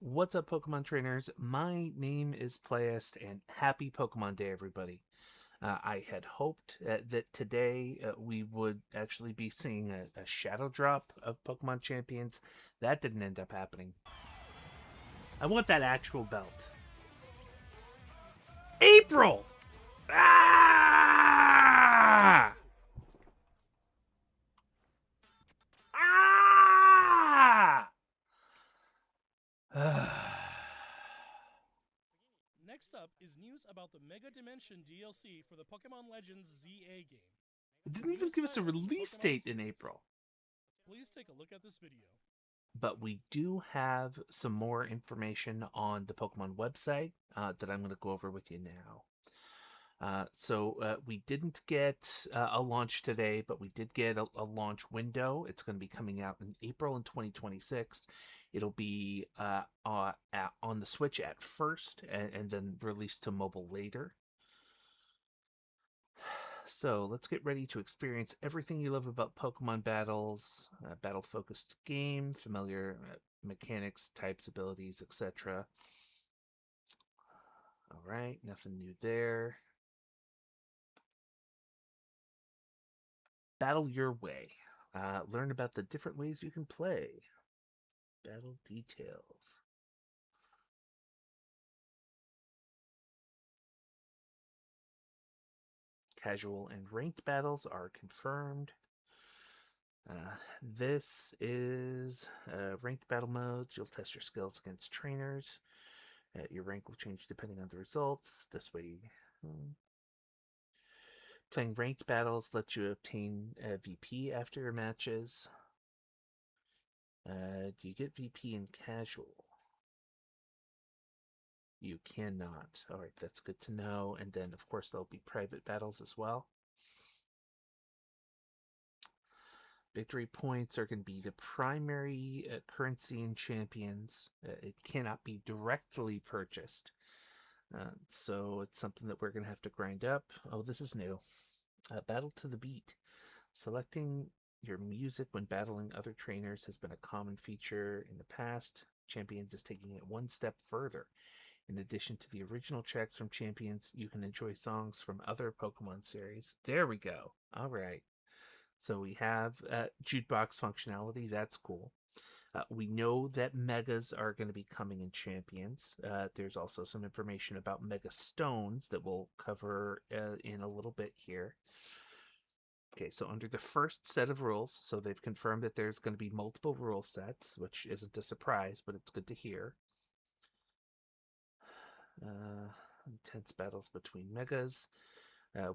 What's up, Pokemon trainers? My name is Playest, and happy Pokemon Day, everybody. I had hoped that today we would actually be seeing a shadow drop of Pokemon Champions. That didn't end up happening. I want that actual belt. April! Ah! Ah! Next up is news about the Mega Dimension DLC for the Pokemon Legends ZA game. It The didn't even newest give us a title in the release Pokemon date in series. April. Please take a look at this video. But we do have some more information on the Pokemon website that I'm going to go over with you now. So we didn't get a launch today, but we did get a launch window. It's going to be coming out in April in 2026. It'll be on the Switch at first, and then released to mobile later. So let's get ready to experience everything you love about Pokemon battles, battle-focused game, familiar mechanics, types, abilities, etc. All right, nothing new there. Battle your way. Learn about the different ways you can play. Battle details. Casual and ranked battles are confirmed. This is ranked battle modes. You'll test your skills against trainers. Your rank will change depending on the results. This way, hmm, playing ranked battles lets you obtain a VP after your matches. Do you get VP in casual? You cannot. All right, that's good to know. And then, of course, there'll be private battles as well. Victory points are going to be the primary currency in champions. It cannot be directly purchased. So it's something that we're going to have to grind up. Oh, this is new. Battle to the beat. Selecting your music when battling other trainers has been a common feature in the past. Champions is taking it one step further. In addition to the original tracks from Champions, you can enjoy songs from other Pokemon series. There we go. All right. So we have jukebox functionality. That's cool. We know that megas are going to be coming in Champions. There's also some information about Mega Stones that we'll cover in a little bit here. Okay, so under the first set of rules, so they've confirmed that there's going to be multiple rule sets, which isn't a surprise, but it's good to hear. Uh, Intense battles between megas.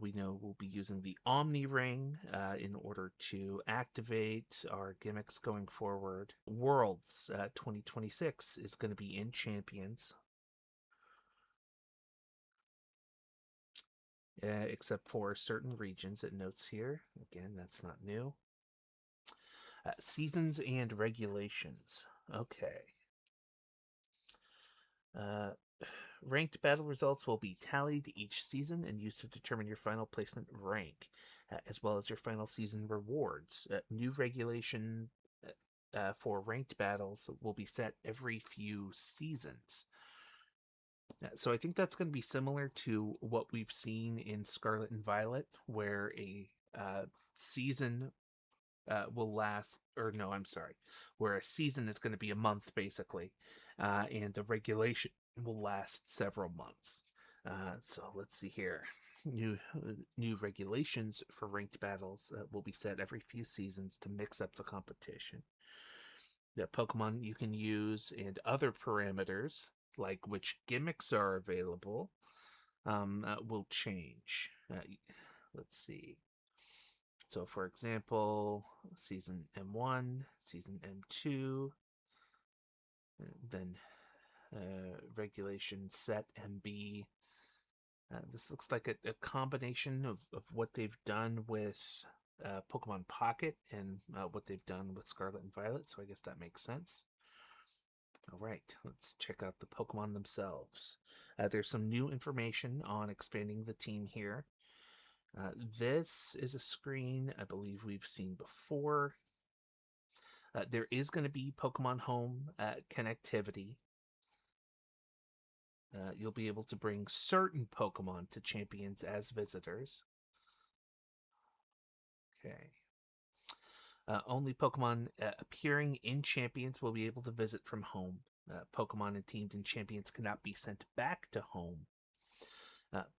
We know we'll be using the Omni Ring in order to activate our gimmicks going forward. Worlds 2026 is going to be in Champions, except for certain regions it notes here. Again, that's not new. Seasons and regulations. Okay. Uh, Ranked battle results will be tallied each season and used to determine your final placement rank, as well as your final season rewards. New regulation for ranked battles will be set every few seasons. So I think that's going to be similar to what we've seen in Scarlet and Violet, where a season will last, or no, I'm sorry, where a season is going to be a month basically, and the regulation will last several months. So let's see here. New regulations for ranked battles will be set every few seasons to mix up the competition. The Pokemon you can use and other parameters, like which gimmicks are available, will change. Let's see. So, for example, season M1, season M2, then regulation set MB. This looks like a combination of what they've done with Pokemon Pocket and what they've done with Scarlet and Violet, so I guess that makes sense. All right, let's check out the Pokemon themselves. There's some new information on expanding the team here. This is a screen I believe we've seen before. There is going to be Pokemon Home connectivity. You'll be able to bring certain Pokemon to champions as visitors. Okay. Only Pokemon appearing in champions will be able to visit from home. Pokemon entered in champions cannot be sent back to home.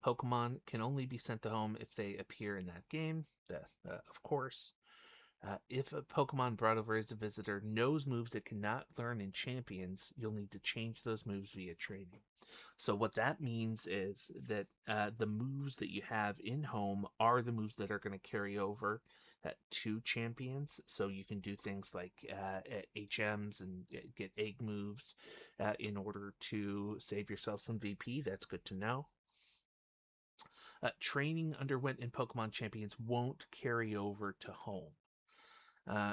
Pokemon can only be sent to home if they appear in that game, of course. If a Pokemon brought over as a visitor knows moves it cannot learn in champions, you'll need to change those moves via training. So what that means is that the moves that you have in home are the moves that are going to carry over to champions. So you can do things like HMs and get egg moves in order to save yourself some VP. That's good to know. Training underwent in Pokemon Champions won't carry over to home.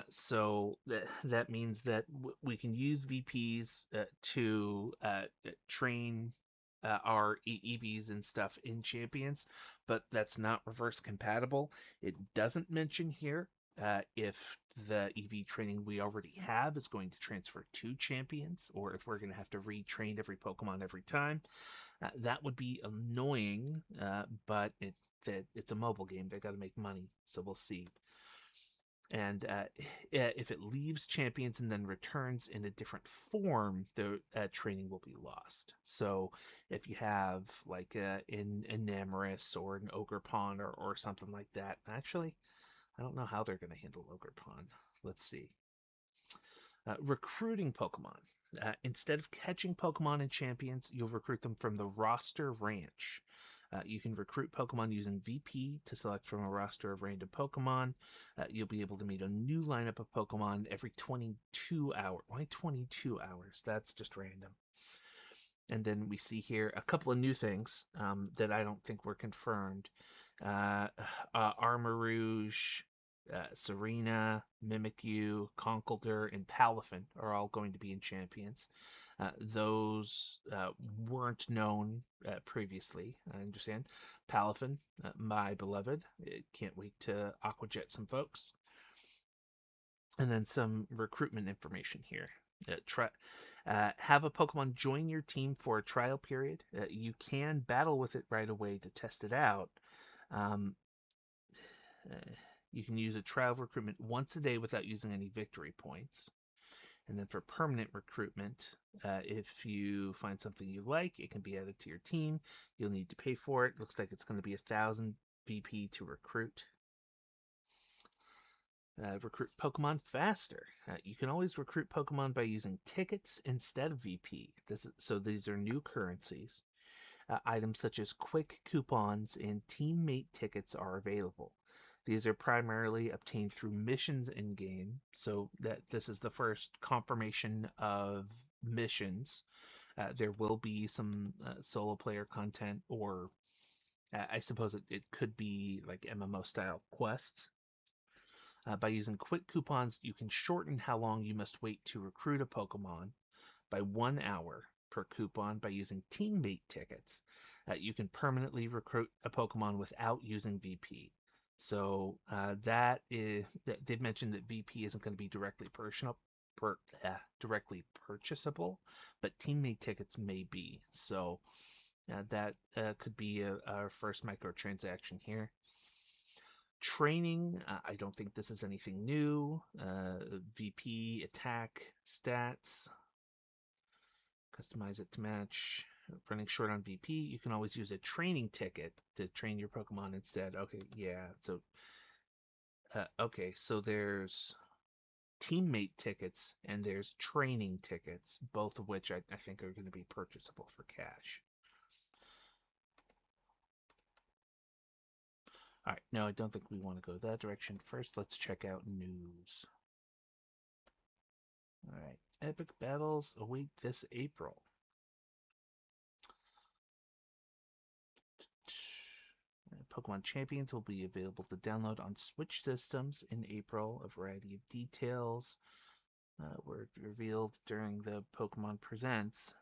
So that means that we can use VPs to train our EVs and stuff in champions, but that's not reverse compatible. It doesn't mention here if the EV training we already have is going to transfer to champions, or if we're going to have to retrain every Pokemon every time. That would be annoying, but it's a mobile game. They got to make money, so we'll see. And if it leaves champions and then returns in a different form, the training will be lost. So if you have like an Enamorus or an Ogerpon or something like that, actually, I don't know how they're going to handle Ogerpon. Let's see. Recruiting Pokemon. Instead of catching Pokemon in champions, you'll recruit them from the roster ranch. You can recruit Pokemon using VP to select from a roster of random Pokemon. You'll be able to meet a new lineup of Pokemon every 22 hours. Why 22 hours? That's just random. And then we see here a couple of new things that I don't think were confirmed. Armarouge, Serena, Mimikyu, Conkeldurr, and Palafin are all going to be in Champions. Those weren't known previously, I understand. Palafin, my beloved. Can't wait to Aquajet some folks. And then some recruitment information here. Have a Pokemon join your team for a trial period. You can battle with it right away to test it out. Um, you can use a trial recruitment once a day without using any victory points. And then for permanent recruitment, if you find something you like, it can be added to your team. You'll need to pay for it. Looks like it's going to be 1,000 VP to recruit. Recruit Pokemon faster. You can always recruit Pokemon by using tickets instead of VP. So these are new currencies. Items such as quick coupons and teammate tickets are available. These are primarily obtained through missions in game, so that this is the first confirmation of missions. There will be some solo player content, or I suppose it could be like MMO style quests. By using quick coupons, you can shorten how long you must wait to recruit a Pokemon by 1 hour per coupon. By using teammate tickets, you can permanently recruit a Pokemon without using VP. So they've mentioned that VP isn't going to be directly purchasable, but teammate tickets may be. So that could be our first microtransaction here. Training, I don't think this is anything new. VP, attack, stats, customize it to match. Running short on VP, you can always use a training ticket to train your Pokemon instead. Okay, yeah. So there's teammate tickets and there's training tickets, both of which I think are going to be purchasable for cash. All right, no, I don't think we want to go that direction. First, let's check out news. All right, epic battles await this April. Pokemon Champions will be available to download on Switch systems in April. A variety of details were revealed during the Pokemon Presents.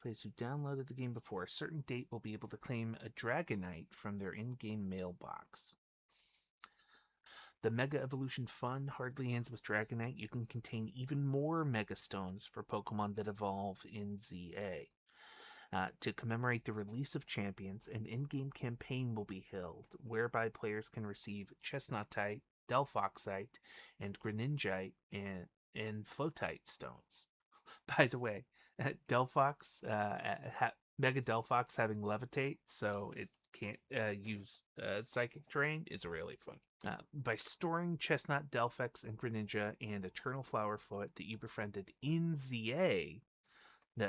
Players who downloaded the game before a certain date will be able to claim a Dragonite from their in-game mailbox. The Mega Evolution Fun hardly ends with Dragonite. You can contain even more Mega Stones for Pokemon that evolve in ZA. To commemorate the release of champions, an in-game campaign will be held whereby players can receive Chesnaughtite, Delphoxite, and Greninjite and Floettite stones. By the way, Delphox, Mega Delphox having levitate, so it can't use psychic terrain, is really fun. By storing Chestnut, Delphex, and Greninja and Eternal Flower Float that you befriended in ZA,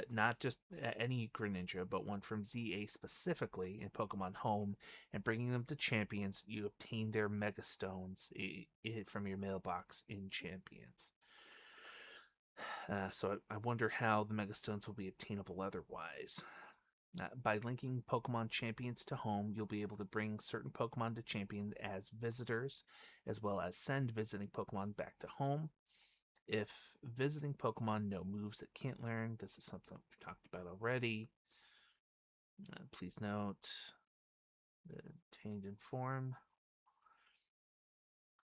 not just any Greninja, but one from ZA specifically in Pokemon Home, and bringing them to Champions, you obtain their Mega Stones from your mailbox in Champions. So I wonder how the Mega Stones will be obtainable otherwise. By linking Pokemon Champions to home, you'll be able to bring certain Pokemon to Champion as visitors, as well as send visiting Pokemon back to home. If visiting Pokemon know moves that can't learn, this is something we've talked about already. Please note, obtained in form,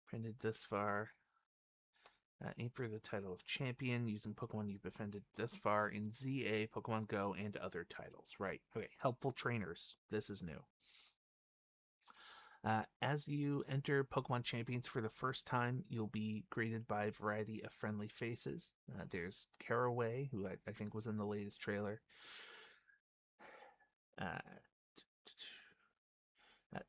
printed this far. Aim for the title of champion using Pokemon you've befriended this far in ZA, Pokemon Go, and other titles. Right. Okay. Helpful trainers. This is new. As you enter Pokemon Champions for the first time, you'll be greeted by a variety of friendly faces. There's Caraway, who I think was in the latest trailer. Uh,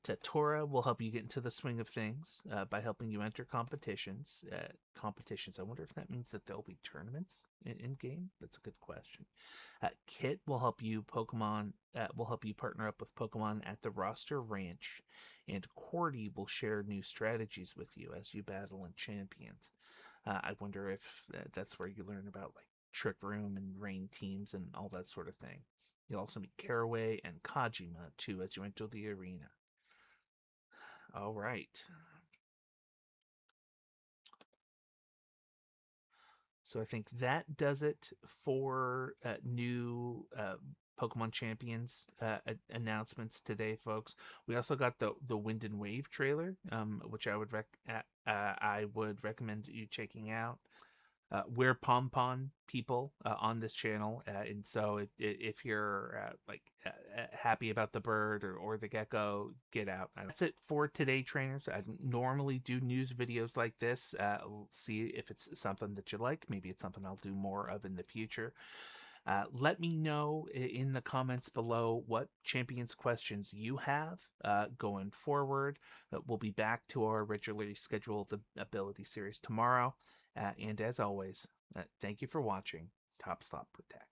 Tatora will help you get into the swing of things by helping you enter competitions. I wonder if that means that there'll be tournaments in game. That's a good question. Kit will help you partner up with Pokemon at the roster ranch, and Cordy will share new strategies with you as you battle in champions. I wonder if that's where you learn about like Trick Room and Rain teams and all that sort of thing. You'll also meet Caraway and Kajima too as you enter the arena. All right. So I think that does it for new Pokemon Champions announcements today, folks. We also got the Wind and Wave trailer, which I would recommend you checking out. We're POMPON people on this channel, and so if you're happy about the bird or the gecko, get out. That's it for today, trainers. I normally do news videos like this. See if it's something that you like. Maybe it's something I'll do more of in the future. Let me know in the comments below what champions questions you have going forward. We'll be back to our regularly scheduled ability series tomorrow. And as always, thank you for watching. Top Slot Protect.